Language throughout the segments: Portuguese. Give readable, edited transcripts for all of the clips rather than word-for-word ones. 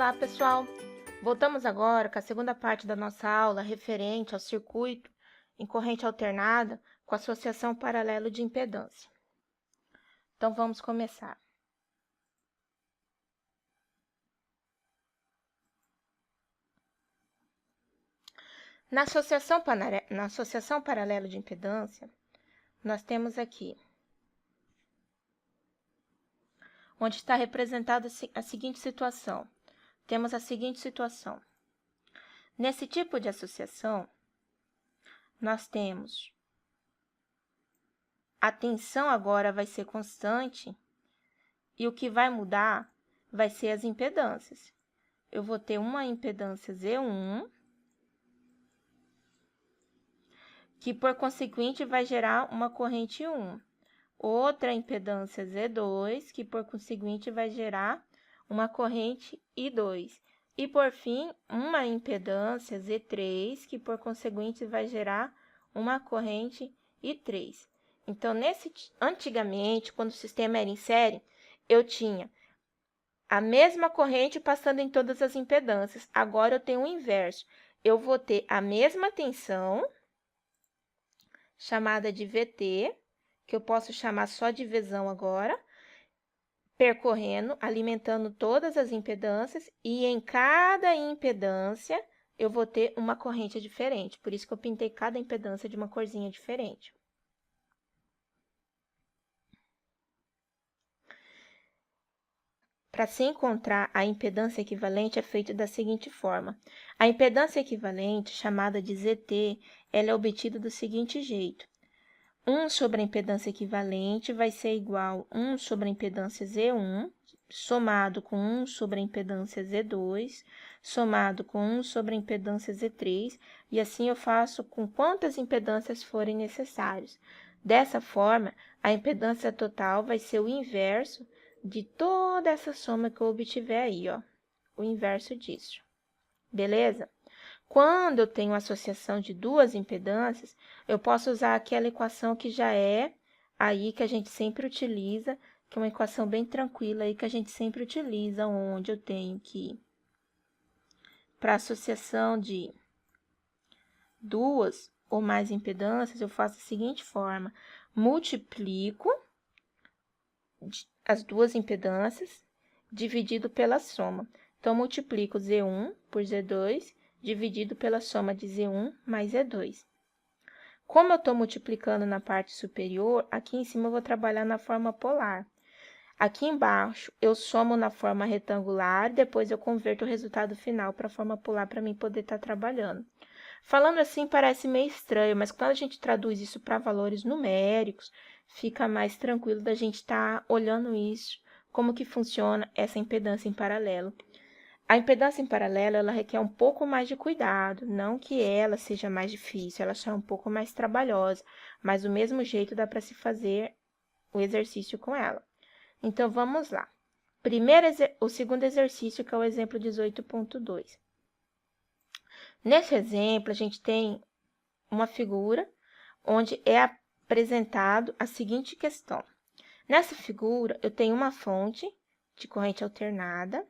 Olá, pessoal! Voltamos agora com a segunda parte da nossa aula referente ao circuito em corrente alternada com associação paralelo de impedância. Então, vamos começar. Na associação paralelo de impedância, nós temos aqui, onde está representada a seguinte situação. Temos a seguinte situação. Nesse tipo de associação, nós temos a tensão agora vai ser constante e o que vai mudar vai ser as impedâncias. Eu vou ter uma impedância Z1, que por conseguinte vai gerar uma corrente 1. Outra impedância Z2, que por conseguinte vai gerar uma corrente I2. E por fim, uma impedância Z3, que por conseguinte vai gerar uma corrente I3. Então, antigamente, quando o sistema era em série, eu tinha a mesma corrente passando em todas as impedâncias. Agora, eu tenho o inverso. Eu vou ter a mesma tensão, chamada de VT, que eu posso chamar só de Vzão agora, percorrendo, alimentando todas as impedâncias, e em cada impedância eu vou ter uma corrente diferente. Por isso que eu pintei cada impedância de uma corzinha diferente. Para se encontrar a impedância equivalente é feito da seguinte forma. A impedância equivalente, chamada de ZT, ela é obtida do seguinte jeito. 1 sobre a impedância equivalente vai ser igual a 1 sobre a impedância Z1, somado com 1 sobre a impedância Z2, somado com 1 sobre a impedância Z3, e assim eu faço com quantas impedâncias forem necessárias. Dessa forma, a impedância total vai ser o inverso de toda essa soma que eu obtiver aí, ó, o inverso disso. Beleza? Quando eu tenho associação de duas impedâncias, eu posso usar aquela equação que já é aí que a gente sempre utiliza, que é uma equação bem tranquila aí que a gente sempre utiliza, onde eu tenho que, para associação de duas ou mais impedâncias, eu faço da seguinte forma: multiplico as duas impedâncias dividido pela soma. Então, multiplico Z1 por Z2 dividido pela soma de Z1 mais Z2. Como eu estou multiplicando na parte superior, aqui em cima eu vou trabalhar na forma polar. Aqui embaixo eu somo na forma retangular, depois eu converto o resultado final para a forma polar para mim poder estar trabalhando. Falando assim parece meio estranho, mas quando a gente traduz isso para valores numéricos, fica mais tranquilo da gente estar olhando isso, como que funciona essa impedância em paralelo. A impedância em paralelo, ela requer um pouco mais de cuidado, não que ela seja mais difícil, ela só é um pouco mais trabalhosa, mas do mesmo jeito dá para se fazer o exercício com ela. Então, vamos lá. O segundo exercício, que é o exemplo 18.2. Nesse exemplo, a gente tem uma figura onde é apresentado a seguinte questão. Nessa figura, eu tenho uma fonte de corrente alternada,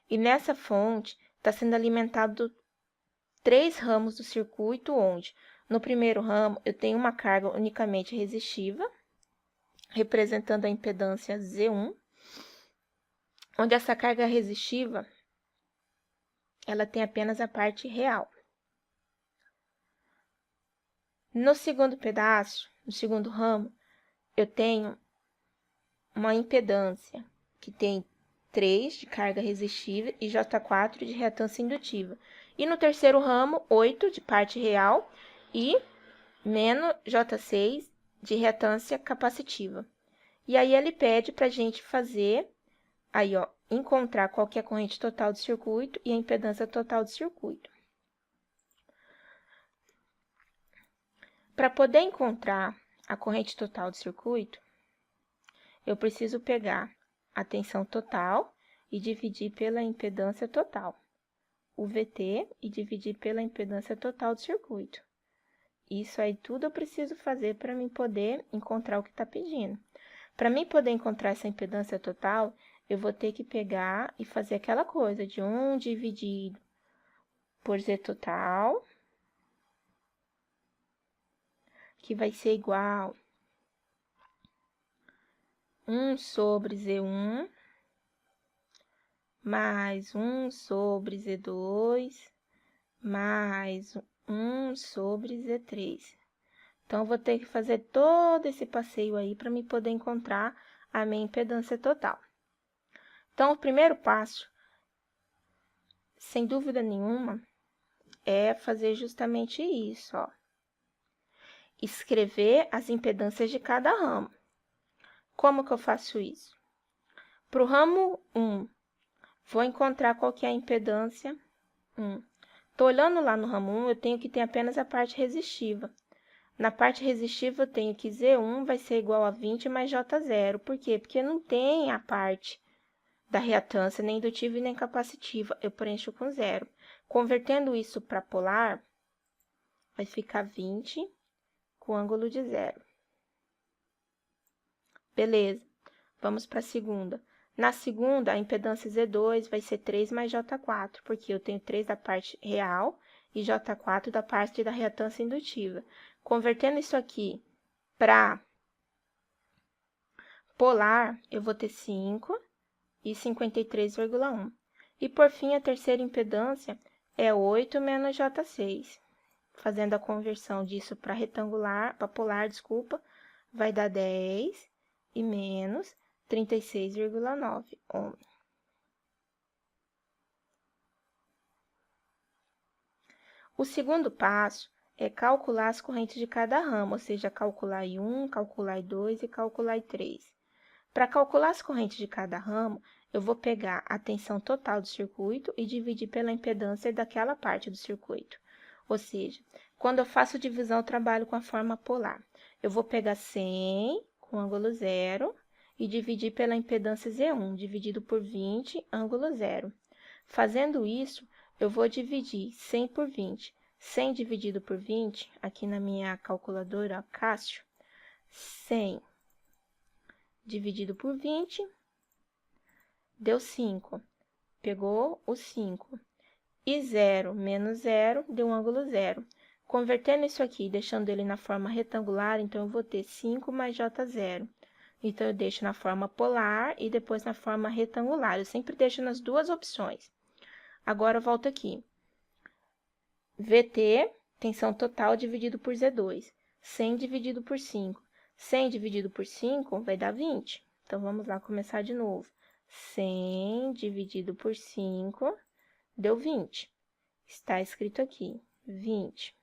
e nessa fonte está sendo alimentado 3 ramos do circuito, onde no primeiro ramo eu tenho uma carga unicamente resistiva, representando a impedância Z1, onde essa carga resistiva ela tem apenas a parte real. No segundo pedaço, no segundo ramo, eu tenho uma impedância que tem 3 de carga resistiva e J4 de reatância indutiva. E no terceiro ramo, 8 de parte real e menos J6 de reatância capacitiva. E aí ele pede para a gente fazer, aí ó, encontrar qual que é a corrente total do circuito e a impedância total do circuito. Para poder encontrar a corrente total do circuito, eu preciso pegar a tensão total e dividir pela impedância total, o VT, e dividir pela impedância total do circuito. Isso aí tudo eu preciso fazer para mim poder encontrar o que está pedindo. Para mim poder encontrar essa impedância total, eu vou ter que pegar e fazer aquela coisa de 1 dividido por z total, que vai ser igual 1 sobre Z1, mais 1 sobre Z2, mais 1 sobre Z3. Então, eu vou ter que fazer todo esse passeio aí para me poder encontrar a minha impedância total. Então, o primeiro passo, sem dúvida nenhuma, é fazer justamente isso, ó. Escrever as impedâncias de cada ramo. Como que eu faço isso? Para o ramo 1, vou encontrar qual que é a impedância 1. Estou olhando lá no ramo 1, eu tenho que ter apenas a parte resistiva. Na parte resistiva, eu tenho que Z1 vai ser igual a 20 mais J0. Por quê? Porque não tem a parte da reatância, nem indutiva e nem capacitiva. Eu preencho com 0. Convertendo isso para polar, vai ficar 20 com ângulo de 0. Beleza. Vamos para a segunda. Na segunda, a impedância Z2 vai ser 3 mais J4, porque eu tenho 3 da parte real e J4 da parte da reatância indutiva. Convertendo isso aqui para polar, eu vou ter 5 e 53,1. E, por fim, a terceira impedância é 8 menos J6. Fazendo a conversão disso para retangular, para polar, desculpa, vai dar 10 e menos 36,9 ohm. O segundo passo é calcular as correntes de cada ramo, ou seja, calcular I1, calcular I2 e calcular I3. Para calcular as correntes de cada ramo, eu vou pegar a tensão total do circuito e dividir pela impedância daquela parte do circuito. Ou seja, quando eu faço divisão, eu trabalho com a forma polar. Eu vou pegar 100 com ângulo 0 e dividir pela impedância Z1, dividido por 20, ângulo 0. Fazendo isso, eu vou dividir 100 por 20. 100 dividido por 20, aqui na minha calculadora Cássio, 100 dividido por 20, deu 5. Pegou o 5. E 0 menos 0 deu um ângulo 0. Convertendo isso aqui, deixando ele na forma retangular, então eu vou ter 5 mais J0. Então, eu deixo na forma polar e depois na forma retangular. Eu sempre deixo nas duas opções. Agora, eu volto aqui. VT, tensão total dividido por Z2. 100 dividido por 5. 100 dividido por 5 vai dar 20. Então, vamos lá começar de novo. 100 dividido por 5 deu 20. Está escrito aqui, 20.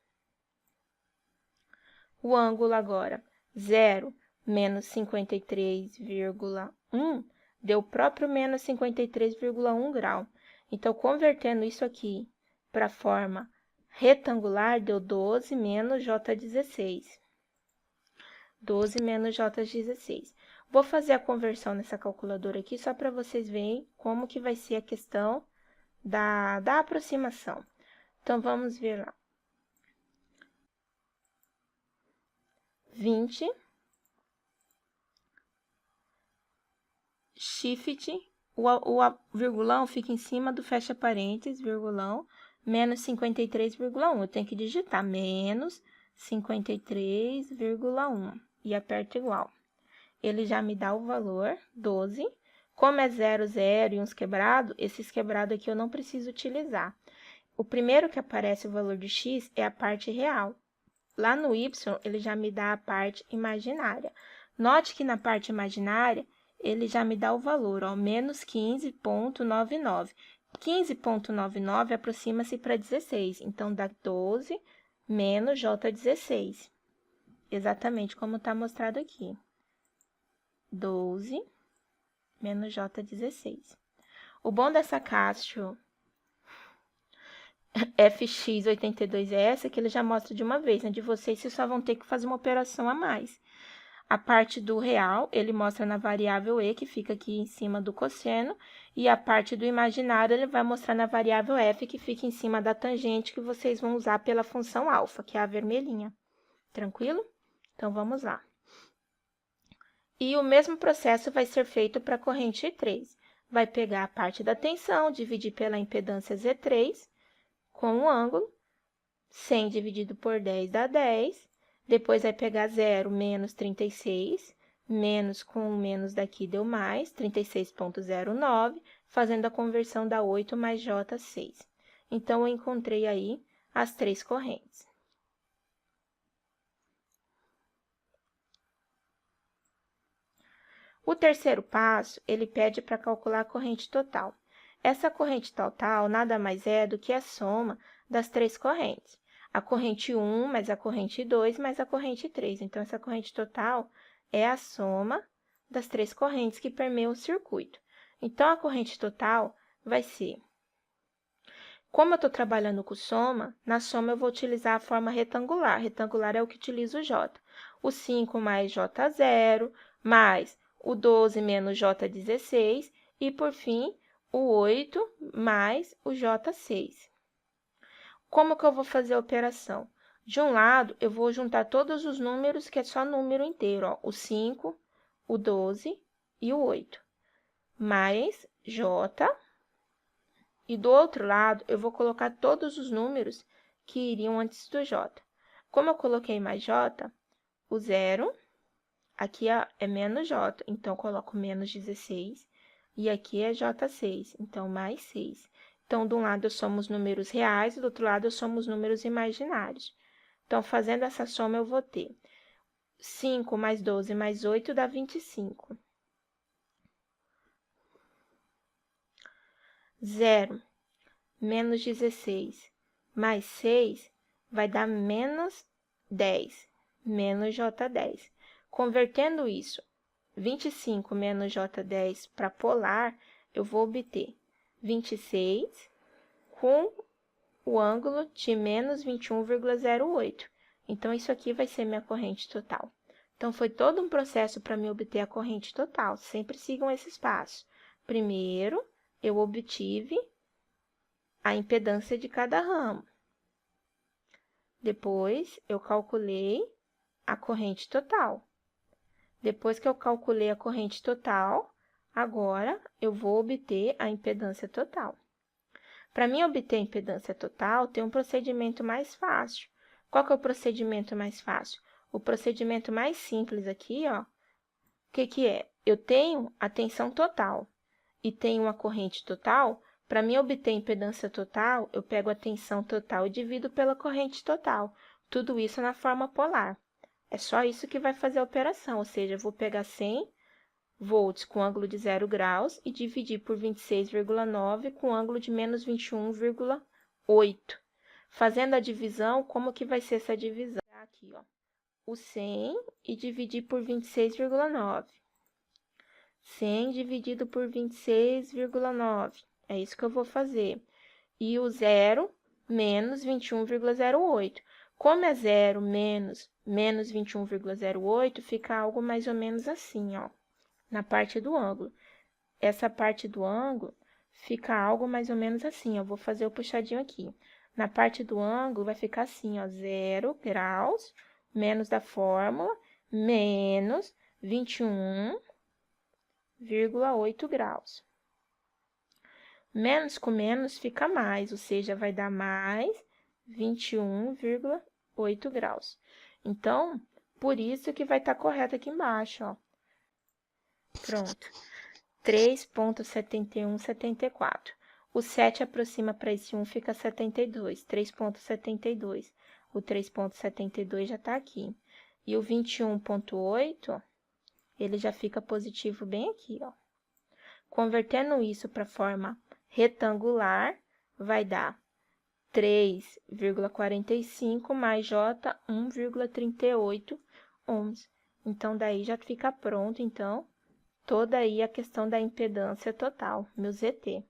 O ângulo agora, 0 menos 53,1 deu o próprio menos 53,1 grau. Então, convertendo isso aqui para a forma retangular, deu 12 menos J16. 12 menos J16. Vou fazer a conversão nessa calculadora aqui, só para vocês verem como que vai ser a questão da aproximação. Então, vamos ver lá. 20, shift, o virgulão fica em cima do fecha parênteses, virgulão, menos 53,1. Eu tenho que digitar menos 53,1 e aperto igual. Ele já me dá o valor, 12. Como é 0, 0 e uns quebrados, esses quebrados aqui eu não preciso utilizar. O primeiro que aparece o valor de x é a parte real. Lá no y, ele já me dá a parte imaginária. Note que na parte imaginária, ele já me dá o valor, ó, menos 15,99. 15,99 aproxima-se para 16, então dá 12 menos J16. Exatamente como está mostrado aqui. 12 menos J16. O bom dessa Cássio FX82S é que ele já mostra de uma vez, né? De vocês, vocês só vão ter que fazer uma operação a mais. A parte do real, ele mostra na variável E, que fica aqui em cima do cosseno, e a parte do imaginário, ele vai mostrar na variável F, que fica em cima da tangente, que vocês vão usar pela função alfa, que é a vermelhinha. Tranquilo? Então, vamos lá. E o mesmo processo vai ser feito para a corrente 3. vai pegar a parte da tensão, dividir pela impedância Z3, com o ângulo, 100 dividido por 10 dá 10, depois vai pegar 0 menos 36, menos com o menos daqui deu mais, 36,09, fazendo a conversão dá 8 mais J6. Então, eu encontrei aí as 3 correntes. O terceiro passo, ele pede para calcular a corrente total. Essa corrente total nada mais é do que a soma das 3 correntes. A corrente 1 mais a corrente 2 mais a corrente 3. Então, essa corrente total é a soma das 3 correntes que permeiam o circuito. Então, a corrente total vai ser... Como eu estou trabalhando com soma, na soma eu vou utilizar a forma retangular. Retangular é o que utiliza o J. O 5 mais J0, mais o 12 menos J16 e, por fim, o 8 mais o J6. Como que eu vou fazer a operação? De um lado, eu vou juntar todos os números, que é só número inteiro, ó, o 5, o 12 e o 8, mais J. E do outro lado, eu vou colocar todos os números que iriam antes do J. Como eu coloquei mais J, o 0... Aqui é menos J, então, eu coloco menos 16. E aqui é J6, então, mais 6. Então, de um lado, eu somo os números reais, do outro lado, eu somo os números imaginários. Então, fazendo essa soma, eu vou ter 5 mais 12 mais 8 dá 25. 0 menos 16 mais 6 vai dar menos 10, menos J10. Convertendo isso, 25 menos J10 para polar, eu vou obter 26 com o ângulo de menos 21,08. Então, isso aqui vai ser minha corrente total. Então, foi todo um processo para me obter a corrente total. Sempre sigam esses passos. Primeiro, eu obtive a impedância de cada ramo. Depois, eu calculei a corrente total. Depois que eu calculei a corrente total, agora eu vou obter a impedância total. Para mim obter a impedância total, tem um procedimento mais fácil. Qual que é o procedimento mais fácil? O procedimento mais simples aqui, ó, o que é? Eu tenho a tensão total e tenho uma corrente total. Para mim obter a impedância total, eu pego a tensão total e divido pela corrente total. Tudo isso na forma polar. É só isso que vai fazer a operação, ou seja, eu vou pegar 100 volts com ângulo de 0 graus e dividir por 26,9 com ângulo de menos 21,8. Fazendo a divisão, como que vai ser essa divisão? Aqui, ó, o 100 e dividir por 26,9. 100 dividido por 26,9. É isso que eu vou fazer. E o 0 menos 21,08. Como é 0 menos 21,08, fica algo mais ou menos assim, ó, na parte do ângulo. Essa parte do ângulo fica algo mais ou menos assim, eu vou fazer o puxadinho aqui. Na parte do ângulo vai ficar assim, ó, 0 graus, menos da fórmula, menos 21,8 graus. Menos com menos fica mais, ou seja, vai dar mais 21,8 graus. Então, por isso que vai estar correto aqui embaixo, ó. Pronto. 3,7174. O 7 aproxima para esse 1, fica 72, 3,72. O 3,72 já está aqui. E o 21,8, ele já fica positivo bem aqui, ó. Convertendo isso para a forma retangular, vai dar 3,45 mais J, 1,38 ohms. Então, daí já fica pronto, então, toda aí a questão da impedância total, meu ZT.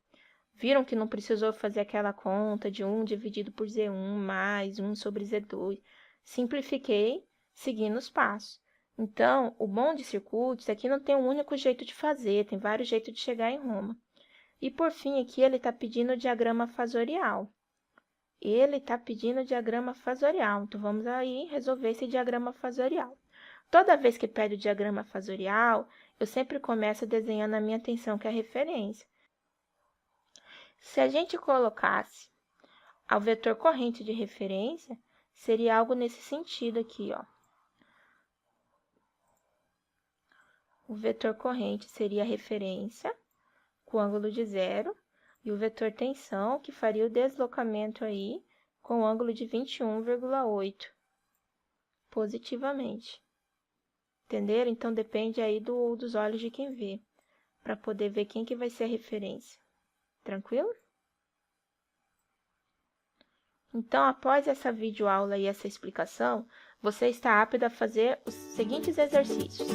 Viram que não precisou fazer aquela conta de 1 dividido por Z1 mais 1 sobre Z2. Simplifiquei seguindo os passos. Então, o bom de circuitos aqui não tem um único jeito de fazer, tem vários jeitos de chegar em Roma. E, por fim, aqui ele está pedindo o diagrama fasorial. Ele está pedindo o diagrama fasorial, então vamos aí resolver esse diagrama fasorial. Toda vez que pede o diagrama fasorial, eu sempre começo desenhando a minha tensão, que é a referência. Se a gente colocasse o vetor corrente de referência, seria algo nesse sentido aqui, ó. O vetor corrente seria a referência, com ângulo de 0, e o vetor tensão, que faria o deslocamento aí, com ângulo de 21,8, positivamente. Entenderam? Então, depende aí dos olhos de quem vê, para poder ver quem que vai ser a referência. Tranquilo? Então, após essa videoaula e essa explicação, você está apto a fazer os seguintes exercícios.